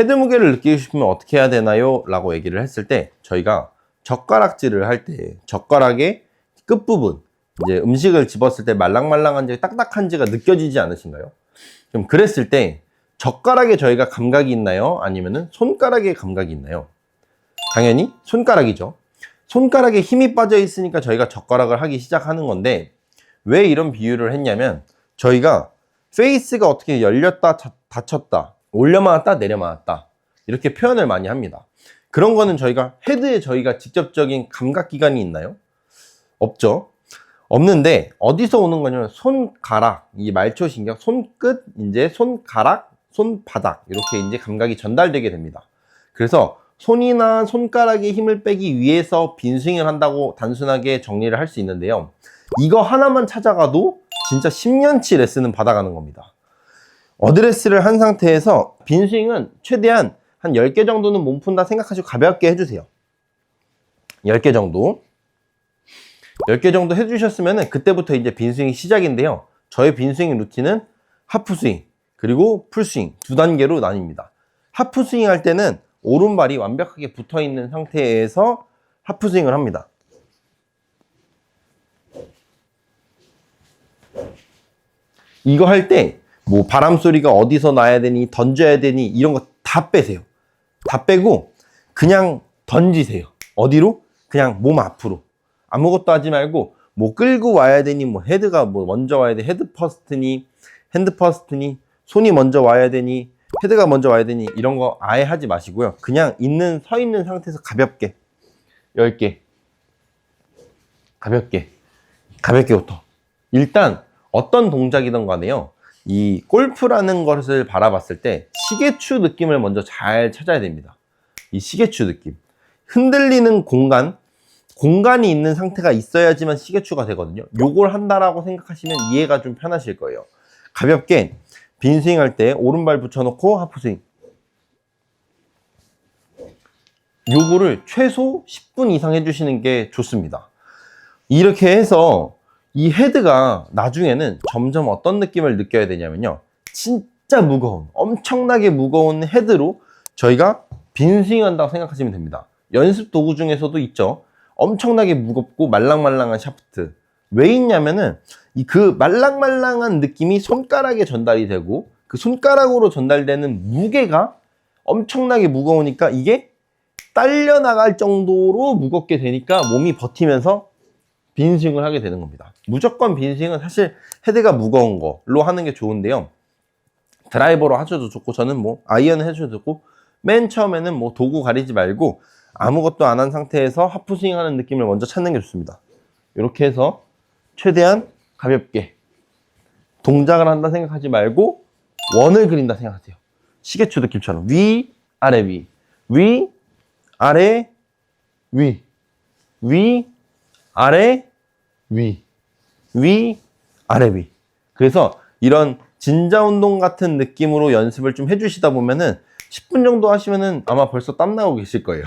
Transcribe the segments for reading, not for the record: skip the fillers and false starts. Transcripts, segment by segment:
헤드 무게를 느끼고 싶으면 어떻게 해야 되나요? 라고 얘기를 했을 때 저희가 젓가락질을 할 때 젓가락의 끝부분, 이제 음식을 집었을 때 말랑말랑한지 딱딱한지가 느껴지지 않으신가요? 좀 그랬을 때 젓가락에 저희가 감각이 있나요? 아니면은 손가락에 감각이 있나요? 당연히 손가락이죠. 손가락에 힘이 빠져 있으니까 저희가 젓가락을 하기 시작하는 건데, 왜 이런 비유를 했냐면 저희가 페이스가 어떻게 열렸다 닫혔다, 올려맞았다 내려맞았다 이렇게 표현을 많이 합니다. 그런 거는 저희가 헤드에 저희가 직접적인 감각기관이 있나요? 없죠. 없는데 어디서 오는 거냐면 손가락, 이 말초신경, 손끝, 이제 손가락, 손바닥 이렇게 이제 감각이 전달되게 됩니다. 그래서 손이나 손가락에 힘을 빼기 위해서 빈스윙을 한다고 단순하게 정리를 할 수 있는데요. 이거 하나만 찾아가도 진짜 10년치 레슨은 받아가는 겁니다. 어드레스를 한 상태에서 빈스윙은 최대한 한 10개 정도는 몸 푼다 생각하시고 가볍게 해주세요. 10개 정도. 10개 정도 해주셨으면 그때부터 이제 빈스윙이 시작인데요. 저의 빈스윙 루틴은 하프스윙 그리고 풀스윙 두 단계로 나뉩니다. 하프스윙 할 때는 오른발이 완벽하게 붙어있는 상태에서 하프스윙을 합니다. 이거 할 때 뭐 바람 소리가 어디서 나야 되니, 던져야 되니 이런 거 다 빼세요. 다 빼고 그냥 던지세요. 어디로? 그냥 몸 앞으로. 아무것도 하지 말고 뭐 끌고 와야 되니, 뭐 헤드가 뭐 먼저 와야 돼, 헤드 퍼스트니, 핸드 퍼스트니, 손이 먼저 와야 되니, 헤드가 먼저 와야 되니 이런 거 아예 하지 마시고요. 그냥 서 있는 상태에서 가볍게 10개 가볍게부터 일단 어떤 동작이든 간에요, 이 골프라는 것을 바라봤을 때 시계추 느낌을 먼저 잘 찾아야 됩니다. 이 시계추 느낌, 흔들리는 공간이 있는 상태가 있어야지만 시계추가 되거든요. 요걸 한다라고 생각하시면 이해가 좀 편하실 거예요. 가볍게 빈스윙 할 때 오른발 붙여놓고 하프스윙, 요거를 최소 10분 이상 해주시는 게 좋습니다. 이렇게 해서 이 헤드가 나중에는 점점 어떤 느낌을 느껴야 되냐면요, 진짜 무거운, 엄청나게 무거운 헤드로 저희가 빈스윙 한다고 생각하시면 됩니다. 연습 도구 중에서도 있죠. 엄청나게 무겁고 말랑말랑한 샤프트. 왜 있냐면은 그 말랑말랑한 느낌이 손가락에 전달이 되고, 그 손가락으로 전달되는 무게가 엄청나게 무거우니까 이게 딸려 나갈 정도로 무겁게 되니까 몸이 버티면서 빈스윙을 하게 되는 겁니다. 무조건 빈스윙은 사실 헤드가 무거운 걸로 하는 게 좋은데요. 드라이버로 하셔도 좋고, 저는 뭐 아이언을 해줘도 좋고, 맨 처음에는 뭐 도구 가리지 말고 아무것도 안 한 상태에서 하프스윙 하는 느낌을 먼저 찾는 게 좋습니다. 이렇게 해서 최대한 가볍게 동작을 한다 생각하지 말고 원을 그린다 생각하세요. 시계추 느낌처럼 위, 아래, 위, 위, 아래, 위, 위, 아래, 위, 위, 아래, 위. 그래서 이런 진자 운동 같은 느낌으로 연습을 좀 해주시다 보면은 10분 정도 하시면은 아마 벌써 땀 나고 계실 거예요.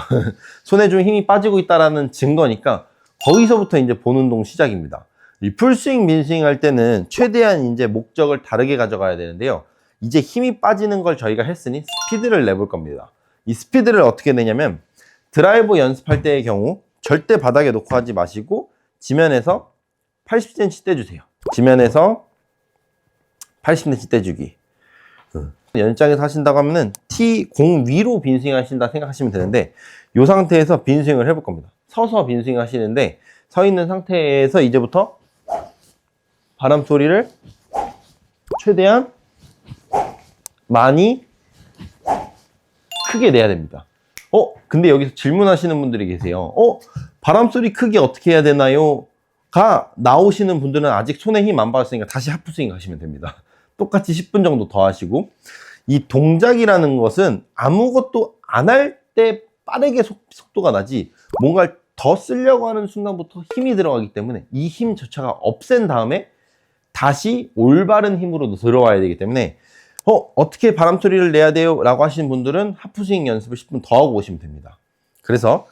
손에 좀 힘이 빠지고 있다라는 증거니까 거기서부터 이제 본 운동 시작입니다. 이 풀스윙, 민스윙 할 때는 최대한 이제 목적을 다르게 가져가야 되는데요. 이제 힘이 빠지는 걸 저희가 했으니 스피드를 내볼 겁니다. 이 스피드를 어떻게 내냐면, 드라이버 연습할 때의 경우 절대 바닥에 놓고 하지 마시고 지면에서 80cm 떼주세요. 지면에서 80cm 떼주기. 연장에서 하신다고 하면은 공 위로 빈스윙 하신다 생각하시면 되는데, 이 상태에서 빈스윙을 해볼 겁니다. 서서 빈스윙 하시는데, 서 있는 상태에서 이제부터 바람 소리를 최대한 많이 크게 내야 됩니다. 근데 여기서 질문하시는 분들이 계세요. 바람 소리 크게 어떻게 해야 되나요? 가 나오시는 분들은 아직 손에 힘 안 받았으니까 다시 하프스윙 하시면 됩니다. 똑같이 10분 정도 더 하시고, 이 동작이라는 것은 아무것도 안 할 때 빠르게 속도가 나지, 뭔가를 더 쓰려고 하는 순간부터 힘이 들어가기 때문에 이 힘 자체가 없앤 다음에 다시 올바른 힘으로 들어와야 되기 때문에 어떻게 바람 소리를 내야 돼요? 라고 하시는 분들은 하프스윙 연습을 10분 더 하고 오시면 됩니다. 그래서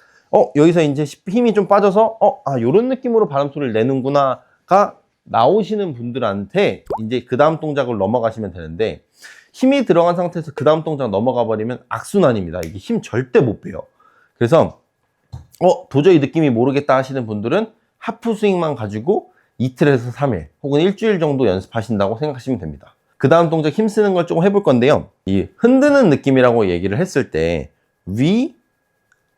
여기서 이제 힘이 좀 빠져서 요런 느낌으로 바람 소리를 내는구나가 나오시는 분들한테 이제 그 다음 동작을 넘어가시면 되는데, 힘이 들어간 상태에서 그 다음 동작 넘어가 버리면 악순환입니다. 이게 힘 절대 못 빼요. 그래서 도저히 느낌이 모르겠다 하시는 분들은 하프 스윙만 가지고 이틀에서 3일 혹은 일주일 정도 연습하신다고 생각하시면 됩니다. 그 다음 동작 힘 쓰는 걸 조금 해볼 건데요. 이 흔드는 느낌이라고 얘기를 했을 때 위,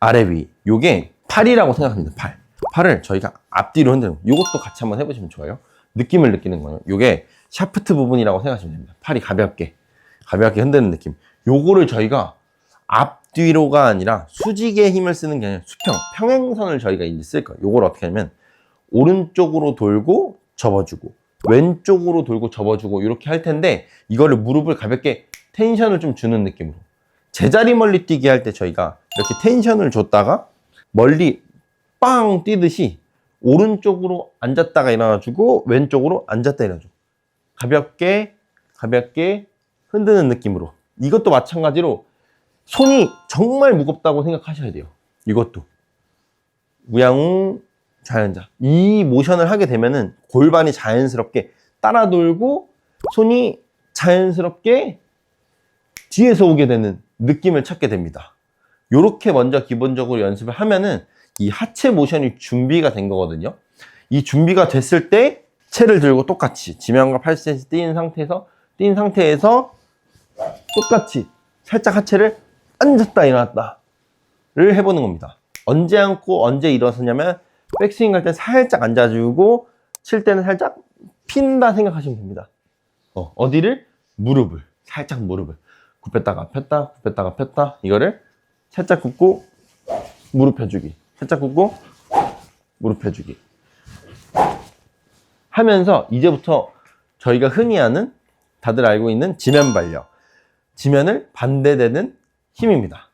아래 위, 요게 팔이라고 생각합니다. 팔을 저희가 앞뒤로 흔드는 거. 요것도 같이 한번 해보시면 좋아요. 느낌을 느끼는 거예요. 요게 샤프트 부분이라고 생각하시면 됩니다. 팔이 가볍게 흔드는 느낌. 요거를 저희가 앞뒤로가 아니라 수직의 힘을 쓰는 게 아니라 평행선을 저희가 이제 쓸 거예요. 요걸 어떻게 하냐면 오른쪽으로 돌고 접어주고 왼쪽으로 돌고 접어주고 이렇게 할 텐데, 이거를 무릎을 가볍게 텐션을 좀 주는 느낌으로, 제자리 멀리 뛰기 할 때 저희가 이렇게 텐션을 줬다가 멀리 빵 뛰듯이 오른쪽으로 앉았다가 일어나주고 왼쪽으로 앉았다 일어나주고 가볍게 흔드는 느낌으로. 이것도 마찬가지로 손이 정말 무겁다고 생각하셔야 돼요. 이것도 우양우 좌연자, 이 모션을 하게 되면은 골반이 자연스럽게 따라 돌고 손이 자연스럽게 뒤에서 오게 되는 느낌을 찾게 됩니다. 요렇게 먼저 기본적으로 연습을 하면은 이 하체 모션이 준비가 된 거거든요. 이 준비가 됐을 때 채를 들고 똑같이 지면과 8cm 뛴 상태에서 똑같이 살짝 하체를 앉았다 일어났다를 해보는 겁니다. 언제 앉고 언제 일어서냐면, 백스윙 갈 때 살짝 앉아주고 칠 때는 살짝 핀다 생각하시면 됩니다. 어디를? 무릎을 살짝 굽혔다가 폈다 이거를 살짝 굽고 무릎 펴주기, 살짝 굽고 무릎 펴주기 하면서, 이제부터 저희가 흔히 하는, 다들 알고 있는 지면 발력, 지면을 반대되는 힘입니다.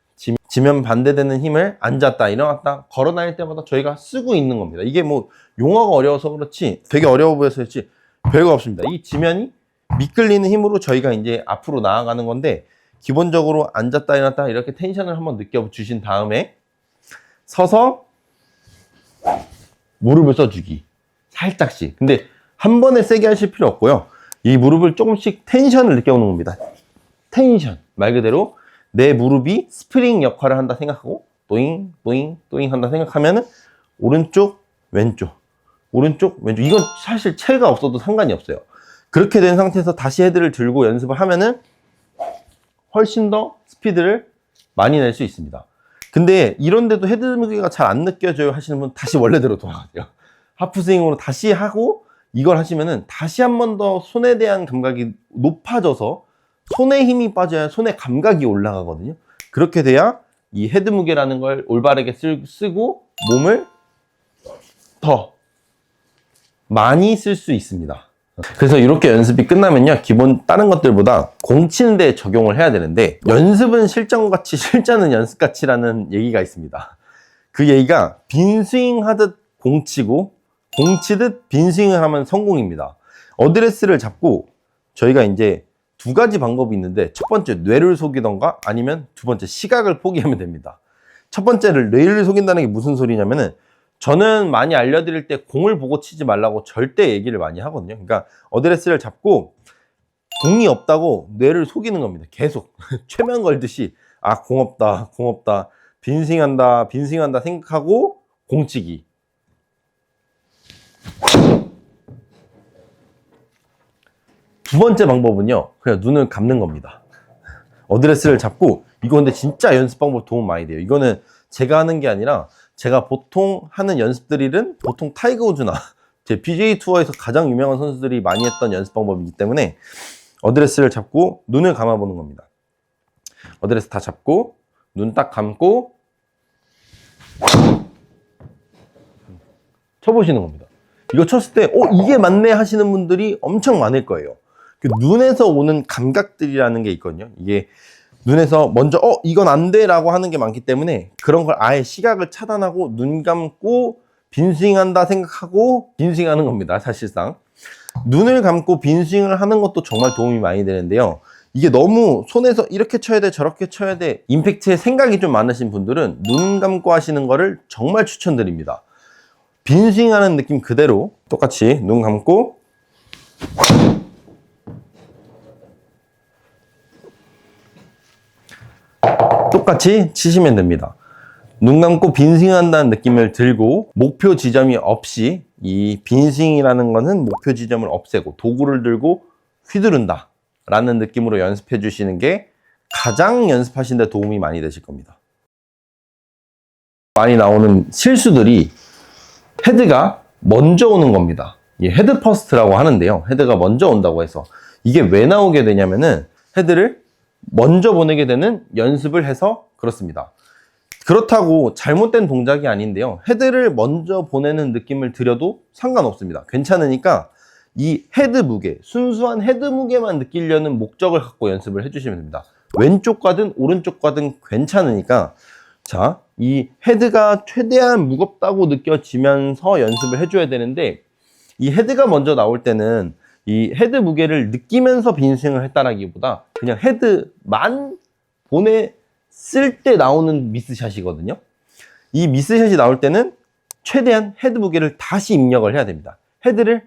지면 반대되는 힘을 앉았다 일어났다 걸어 다닐 때마다 저희가 쓰고 있는 겁니다. 이게 뭐 용어가 어려워서 그렇지 되게 어려워 보여서 그렇지 별거 없습니다. 이 지면이 미끌리는 힘으로 저희가 이제 앞으로 나아가는 건데, 기본적으로 앉았다 일어났다 이렇게 텐션을 한번 느껴주신 다음에 서서 무릎을 써주기, 살짝씩. 근데 한 번에 세게 하실 필요 없고요. 이 무릎을 조금씩 텐션을 느껴오는 겁니다. 텐션, 말 그대로 내 무릎이 스프링 역할을 한다 생각하고 또잉 한다 생각하면은 오른쪽 왼쪽 이건 사실 체가 없어도 상관이 없어요. 그렇게 된 상태에서 다시 헤드를 들고 연습을 하면은 훨씬 더 스피드를 많이 낼 수 있습니다. 근데 이런데도 헤드 무게가 잘 안 느껴져요 하시는 분, 다시 원래대로 돌아가세요. 하프 스윙으로 다시 하고 이걸 하시면은 다시 한 번 더 손에 대한 감각이 높아져서 손에 힘이 빠져야 손의 감각이 올라가거든요. 그렇게 돼야 이 헤드 무게라는 걸 올바르게 쓰고 몸을 더 많이 쓸 수 있습니다. 그래서 이렇게 연습이 끝나면요, 기본 다른 것들보다 공 치는 데 적용을 해야 되는데, 연습은 실전같이 실전은 연습같이라는 얘기가 있습니다. 그 얘기가 빈 스윙 하듯 공 치고 공 치듯 빈 스윙을 하면 성공입니다. 어드레스를 잡고 저희가 이제 두 가지 방법이 있는데, 첫 번째 뇌를 속이던가 아니면 두 번째 시각을 포기하면 됩니다. 첫 번째를 뇌를 속인다는 게 무슨 소리냐면은, 저는 많이 알려드릴 때 공을 보고 치지 말라고 절대 얘기를 많이 하거든요. 그러니까 어드레스를 잡고 공이 없다고 뇌를 속이는 겁니다. 계속 최면 걸듯이 공 없다 빈스윙한다 생각하고 공치기. 두 번째 방법은요, 그냥 눈을 감는 겁니다. 어드레스를 잡고, 이거 근데 진짜 연습 방법 도움 많이 돼요. 이거는 제가 하는 게 아니라 제가 보통 하는 연습들은 보통 타이거 우즈나 제 PGA 투어에서 가장 유명한 선수들이 많이 했던 연습 방법이기 때문에, 어드레스를 잡고 눈을 감아보는 겁니다. 어드레스 다 잡고 눈 딱 감고 쳐보시는 겁니다. 이거 쳤을 때 이게 맞네 하시는 분들이 엄청 많을 거예요. 그 눈에서 오는 감각들이라는 게 있거든요. 이게 눈에서 먼저 이건 안 돼 라고 하는 게 많기 때문에, 그런 걸 아예 시각을 차단하고 눈 감고 빈스윙한다 생각하고 빈스윙하는 겁니다. 사실상 눈을 감고 빈스윙을 하는 것도 정말 도움이 많이 되는데요, 이게 너무 손에서 이렇게 쳐야 돼 저렇게 쳐야 돼 임팩트에 생각이 좀 많으신 분들은 눈 감고 하시는 거를 정말 추천드립니다. 빈스윙하는 느낌 그대로 똑같이 눈 감고 똑같이 치시면 됩니다. 눈 감고 빈스윙한다는 느낌을 들고 목표 지점이 없이, 이 빈스윙이라는 거는 목표 지점을 없애고 도구를 들고 휘두른다 라는 느낌으로 연습해 주시는 게 가장 연습하시는 데 도움이 많이 되실 겁니다. 많이 나오는 실수들이 헤드가 먼저 오는 겁니다. 헤드 퍼스트라고 하는데요. 헤드가 먼저 온다고 해서 이게 왜 나오게 되냐면은 헤드를 먼저 보내게 되는 연습을 해서 그렇습니다. 그렇다고 잘못된 동작이 아닌데요. 헤드를 먼저 보내는 느낌을 들여도 상관없습니다. 괜찮으니까 이 헤드 무게, 순수한 헤드 무게만 느끼려는 목적을 갖고 연습을 해주시면 됩니다. 왼쪽 가든 오른쪽 가든 괜찮으니까, 자, 이 헤드가 최대한 무겁다고 느껴지면서 연습을 해줘야 되는데, 이 헤드가 먼저 나올 때는 이 헤드 무게를 느끼면서 빈스윙을 했다라기보다 그냥 헤드만 보냈을 때 나오는 미스샷이거든요. 이 미스샷이 나올 때는 최대한 헤드 무게를 다시 입력을 해야 됩니다. 헤드를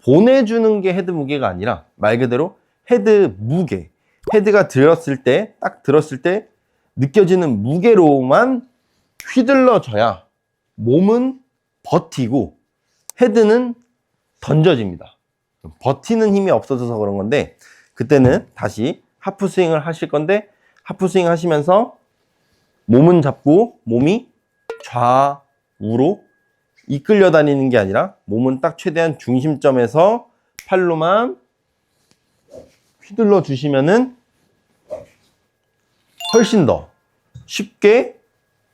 보내주는 게 헤드 무게가 아니라 말 그대로 헤드 무게, 헤드가 들었을 때, 딱 들었을 때 느껴지는 무게로만 휘둘러져야 몸은 버티고 헤드는 던져집니다. 버티는 힘이 없어져서 그런 건데, 그때는 다시 하프 스윙을 하실 건데, 하프 스윙 하시면서 몸은 잡고 몸이 좌우로 이끌려 다니는 게 아니라 몸은 딱 최대한 중심점에서 팔로만 휘둘러 주시면은 훨씬 더 쉽게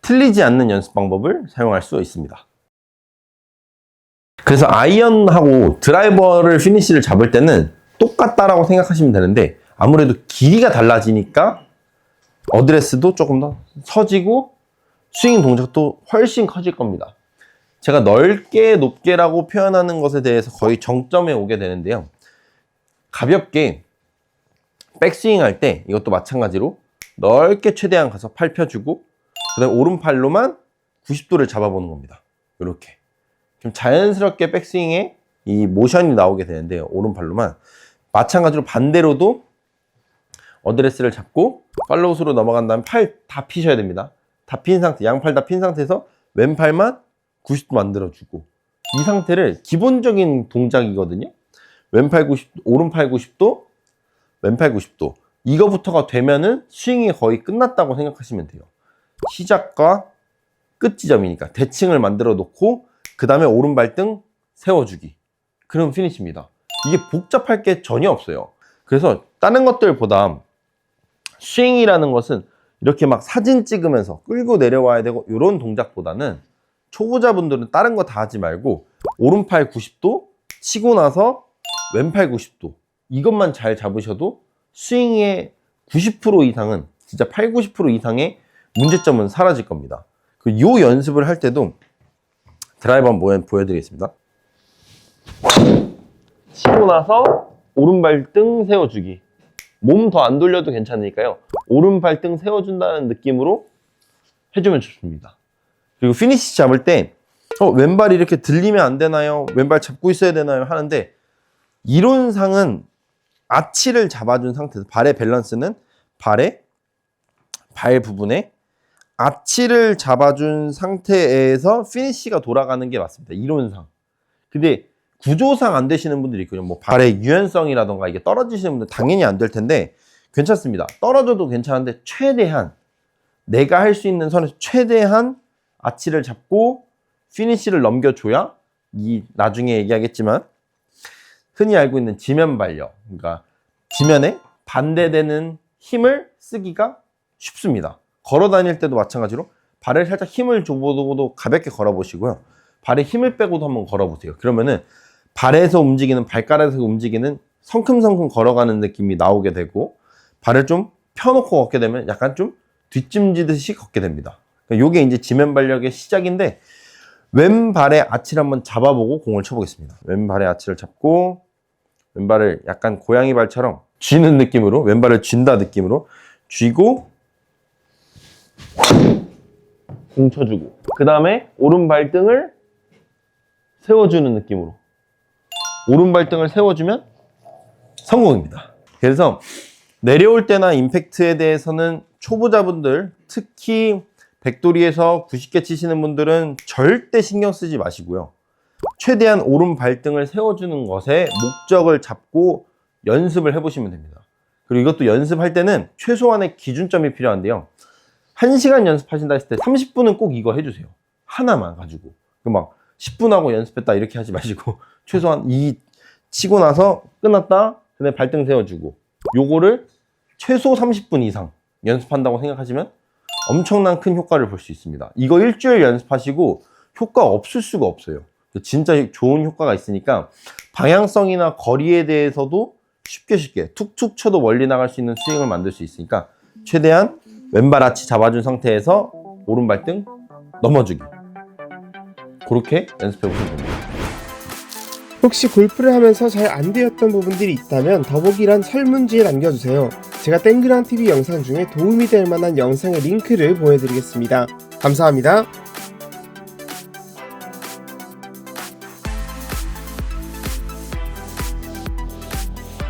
틀리지 않는 연습 방법을 사용할 수 있습니다. 그래서 아이언하고 드라이버를 피니시를 잡을 때는 똑같다라고 생각하시면 되는데, 아무래도 길이가 달라지니까 어드레스도 조금 더 서지고 스윙 동작도 훨씬 커질 겁니다. 제가 넓게 높게라고 표현하는 것에 대해서 거의 정점에 오게 되는데요. 가볍게 백스윙 할 때 이것도 마찬가지로 넓게 최대한 가서 팔 펴주고, 그 다음에 오른팔로만 90도를 잡아보는 겁니다. 이렇게 좀 자연스럽게 백스윙에 이 모션이 나오게 되는데요. 오른팔로만. 마찬가지로 반대로도 어드레스를 잡고 팔로우스로 넘어간 다음에 팔 다 피셔야 됩니다. 다 핀 상태, 양팔 다 핀 상태에서 왼팔만 90도 만들어주고, 이 상태를 기본적인 동작이거든요. 왼팔 90도, 오른팔 90도, 왼팔 90도. 이거부터가 되면은 스윙이 거의 끝났다고 생각하시면 돼요. 시작과 끝 지점이니까 대칭을 만들어 놓고 그 다음에 오른발등 세워주기. 그럼 피니시입니다. 이게 복잡할 게 전혀 없어요. 그래서 다른 것들보다 스윙이라는 것은 이렇게 막 사진 찍으면서 끌고 내려와야 되고 이런 동작보다는 초보자분들은 다른 거 다 하지 말고 오른팔 90도 치고 나서 왼팔 90도 이것만 잘 잡으셔도 스윙의 90% 이상은, 진짜 8, 90% 이상의 문제점은 사라질 겁니다. 이 연습을 할 때도 드라이버 한번 보여드리겠습니다. 치고 나서 오른발등 세워주기. 몸 더 안 돌려도 괜찮으니까요. 오른발등 세워준다는 느낌으로 해주면 좋습니다. 그리고 피니시 잡을 때 왼발이 이렇게 들리면 안 되나요? 왼발 잡고 있어야 되나요? 하는데, 이론상은 아치를 잡아준 상태에서, 발의 밸런스는 발 부분에 아치를 잡아준 상태에서 피니시가 돌아가는 게 맞습니다. 이론상. 근데 구조상 안 되시는 분들이 있거든요. 뭐 발의 유연성이라던가 이게 떨어지시는 분들 당연히 안 될 텐데 괜찮습니다. 떨어져도 괜찮은데 최대한 내가 할 수 있는 선에서 최대한 아치를 잡고 피니시를 넘겨줘야, 이 나중에 얘기하겠지만 흔히 알고 있는 지면 발력, 그러니까 지면에 반대되는 힘을 쓰기가 쉽습니다. 걸어 다닐 때도 마찬가지로 발을 살짝 힘을 줘보고도 가볍게 걸어보시고요. 발에 힘을 빼고도 한번 걸어보세요. 그러면은 발에서 움직이는, 발가락에서 움직이는 성큼성큼 걸어가는 느낌이 나오게 되고, 발을 좀 펴놓고 걷게 되면 약간 좀 뒷짐지듯이 걷게 됩니다. 요게 이제 지면 발력의 시작인데, 왼발의 아치를 한번 잡아보고 공을 쳐보겠습니다. 왼발의 아치를 잡고 왼발을 약간 고양이 발처럼 쥐는 느낌으로, 왼발을 쥔다 느낌으로 쥐고 공 쳐주고, 그 다음에 오른발등을 세워주는 느낌으로 오른발등을 세워주면 성공입니다. 그래서 내려올 때나 임팩트에 대해서는 초보자분들, 특히 백돌이에서 90개 치시는 분들은 절대 신경 쓰지 마시고요. 최대한 오른 발등을 세워주는 것에 목적을 잡고 연습을 해보시면 됩니다. 그리고 이것도 연습할 때는 최소한의 기준점이 필요한데요. 1시간 연습하신다 했을 때 30분은 꼭 이거 해주세요. 하나만 가지고. 막 10분 하고 연습했다 이렇게 하지 마시고 최소한 이 치고 나서 끝났다. 그다음에 발등 세워주고. 요거를 최소 30분 이상 연습한다고 생각하시면 엄청난 큰 효과를 볼 수 있습니다. 이거 일주일 연습하시고 효과 없을 수가 없어요. 진짜 좋은 효과가 있으니까 방향성이나 거리에 대해서도 쉽게 툭툭 쳐도 멀리 나갈 수 있는 스윙을 만들 수 있으니까 최대한 왼발 아치 잡아준 상태에서 오른발등 넘어주기. 그렇게 연습해 보시면 됩니다. 혹시 골프를 하면서 잘 안 되었던 부분들이 있다면 더보기란 설문지에 남겨주세요. 제가 땡그랑TV 영상 중에 도움이 될 만한 영상의 링크를 보내드리겠습니다. 감사합니다.